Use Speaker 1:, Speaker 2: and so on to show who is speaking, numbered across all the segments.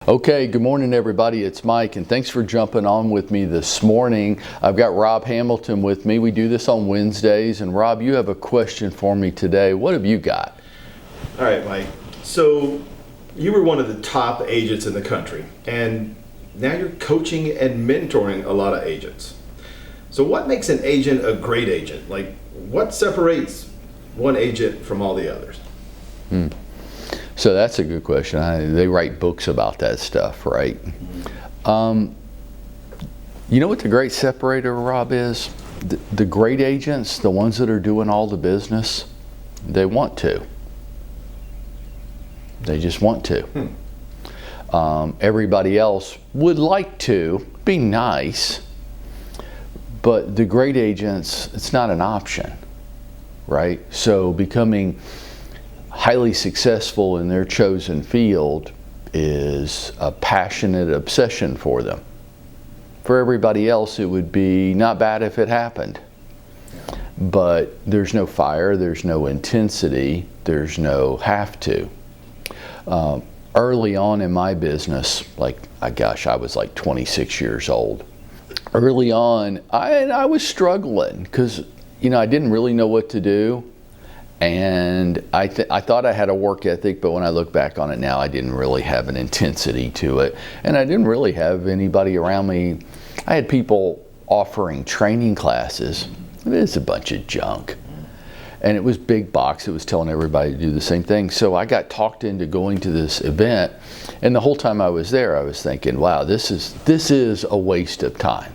Speaker 1: Okay, good morning everybody, it's Mike and thanks for jumping on with me this morning. I've got Rob Hamilton with me. We do this on Wednesdays, and Rob, you have a question for me today. What have you got?
Speaker 2: All right, Mike. So you were one of the top agents in the country, and now you're coaching and mentoring a lot of agents. So what makes an agent a great agent? Like, what separates one agent from all the others?
Speaker 1: So that's a good question. They write books about that stuff, right? You know what the great separator, Rob, is? The great agents, the ones that are doing all the business, they want to. They just want to. Everybody else would like to, be nice, but the great agents, it's not an option, right? So becoming highly successful in their chosen field is a passionate obsession for them. For everybody else, it would be not bad if it happened. But there's no fire, there's no intensity, there's no have to. Early on in my business, I was like 26 years old. Early on, I was struggling because, I didn't really know what to do. And I thought I had a work ethic, but when I look back on it now, I didn't really have an intensity to it. And I didn't really have anybody around me. I had people offering training classes. It is a bunch of junk. And it was big box. It was telling everybody to do the same thing. So I got talked into going to this event. And the whole time I was there, I was thinking, wow, this is a waste of time.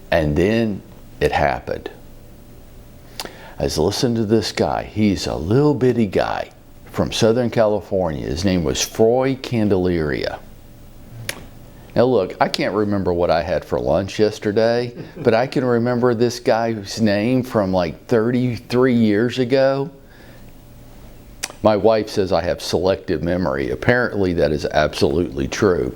Speaker 1: And then it happened. I was listening to this guy. He's a little bitty guy from Southern California. His name was Prewett. Now look, I can't remember what I had for lunch yesterday, but I can remember this guy's name from like 33 years ago. My wife says I have selective memory. Apparently that is absolutely true.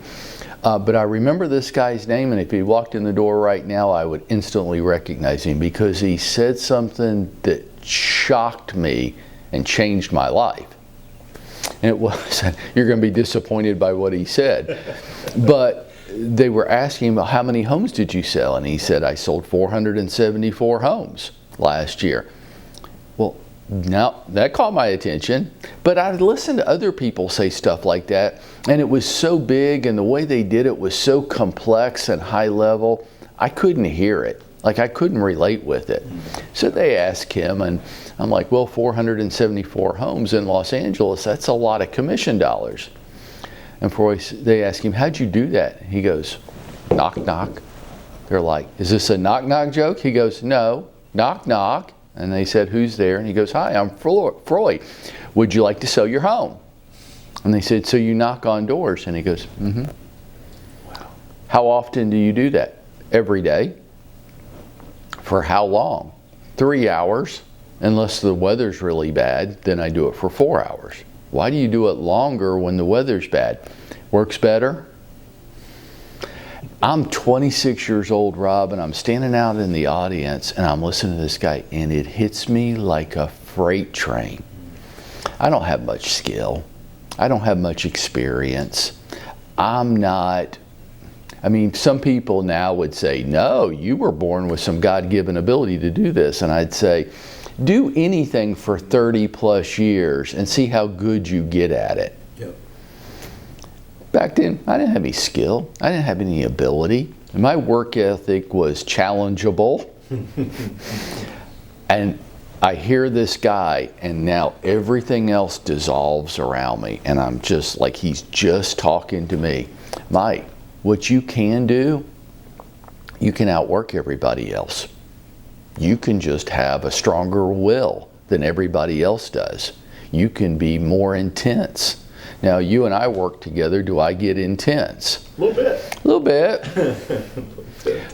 Speaker 1: But I remember this guy's name, and if he walked in the door right now, I would instantly recognize him because he said something that shocked me and changed my life. And it was, you're going to be disappointed by what he said. But they were asking him, how many homes did you sell? And he said, I sold 474 homes last year. Well, now that caught my attention, but I'd listened to other people say stuff like that, and it was so big, and the way they did it was so complex and high level, I couldn't hear it. I couldn't relate with it. So they asked him, and I'm like, well, 474 homes in Los Angeles, that's a lot of commission dollars. And they asked him, how'd you do that? He goes, knock, knock. They're like, is this a knock, knock joke? He goes, no, knock, knock. And they said, who's there? And he goes, hi, I'm Freud. Would you like to sell your home? And they said, so you knock on doors? And he goes, mm-hmm. Wow. How often do you do that? Every day. For how long? 3 hours. Unless the weather's really bad, then I do it for 4 hours. Why do you do it longer when the weather's bad? Works better? I'm 26 years old, Rob, and I'm standing out in the audience and I'm listening to this guy, and it hits me like a freight train. I don't have much skill. I don't have much experience. Some people now would say, no, you were born with some God-given ability to do this. And I'd say, do anything for 30 plus years and see how good you get at it. Yep. Back then, I didn't have any skill. I didn't have any ability. My work ethic was challengeable. And I hear this guy, and now everything else dissolves around me. And I'm just like, he's just talking to me. Mike, what you can do, you can outwork everybody else. You can just have a stronger will than everybody else does. You can be more intense. Now, you and I work together. Do I get intense?
Speaker 2: A little bit.
Speaker 1: A little bit.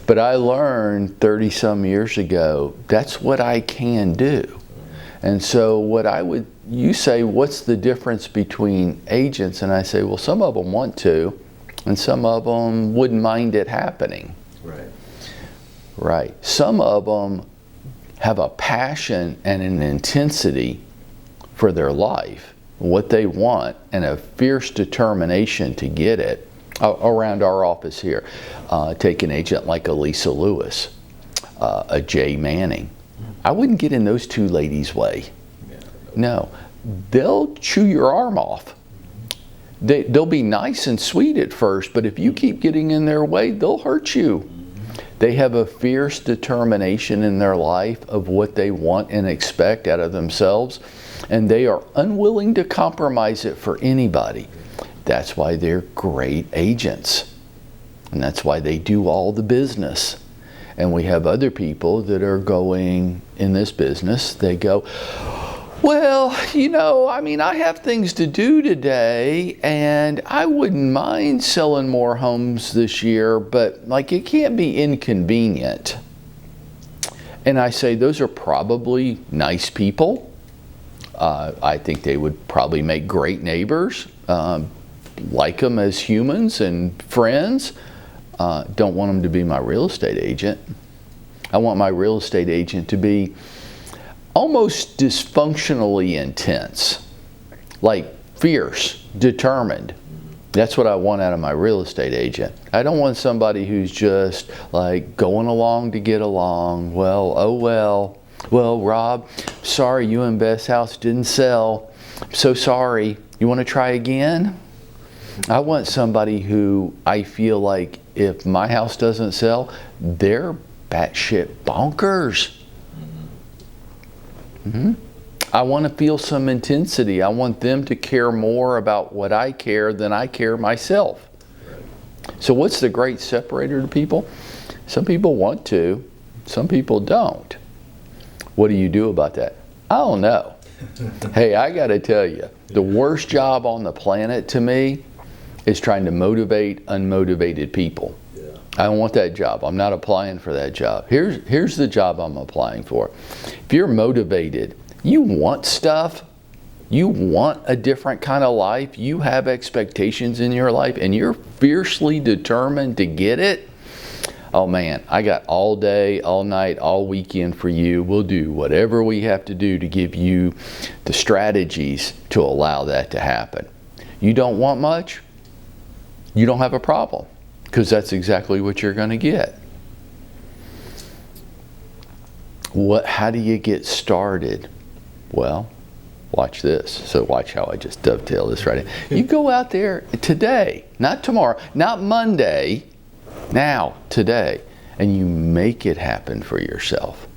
Speaker 1: But I learned 30-some years ago, that's what I can do. And so you say, what's the difference between agents? And I say, well, some of them want to, and some of them wouldn't mind it happening.
Speaker 2: Right.
Speaker 1: Right. Some of them have a passion and an intensity for their life what they want, and a fierce determination to get it. Around our office here, take an agent like a Lisa Lewis, a Jay Manning. I wouldn't get in those two ladies' way. No, they'll chew your arm off. They'll be nice and sweet at first, but if you keep getting in their way, they'll hurt you. They have a fierce determination in their life of what they want and expect out of themselves, and they are unwilling to compromise it for anybody. That's why they're great agents, and that's why they do all the business. And we have other people that are going in this business, they go, well, you know, I mean, I have things to do today, and I wouldn't mind selling more homes this year, but like it can't be inconvenient. And I say those are probably nice people. I think they would probably make great neighbors. Like them as humans and friends. Don't want them to be my real estate agent. I want my real estate agent to be almost dysfunctionally intense, like fierce, determined. That's what I want out of my real estate agent. I don't want somebody who's just like going along to get along. Well, oh well. Well, Rob, sorry, you and Beth's house didn't sell. I'm so sorry. You want to try again? I want somebody who I feel like if my house doesn't sell, they're batshit bonkers. I want to feel some intensity. I want them to care more about what I care than I care myself. So what's the great separator to people? Some people want to, some people don't. What do you do about that? I don't know. Hey, I got to tell you, the worst job on the planet to me is trying to motivate unmotivated people. Yeah. I don't want that job. I'm not applying for that job. Here's the job I'm applying for. If you're motivated, you want stuff, you want a different kind of life, you have expectations in your life, and you're fiercely determined to get it, oh man, I got all day, all night, all weekend for you. We'll do whatever we have to do to give you the strategies to allow that to happen. You don't want much? You don't have a problem, because that's exactly what you're going to get. How do you get started? Well, watch this. So watch how I just dovetail this right in. You go out there today, not tomorrow, not Monday, now, today, and you make it happen for yourself.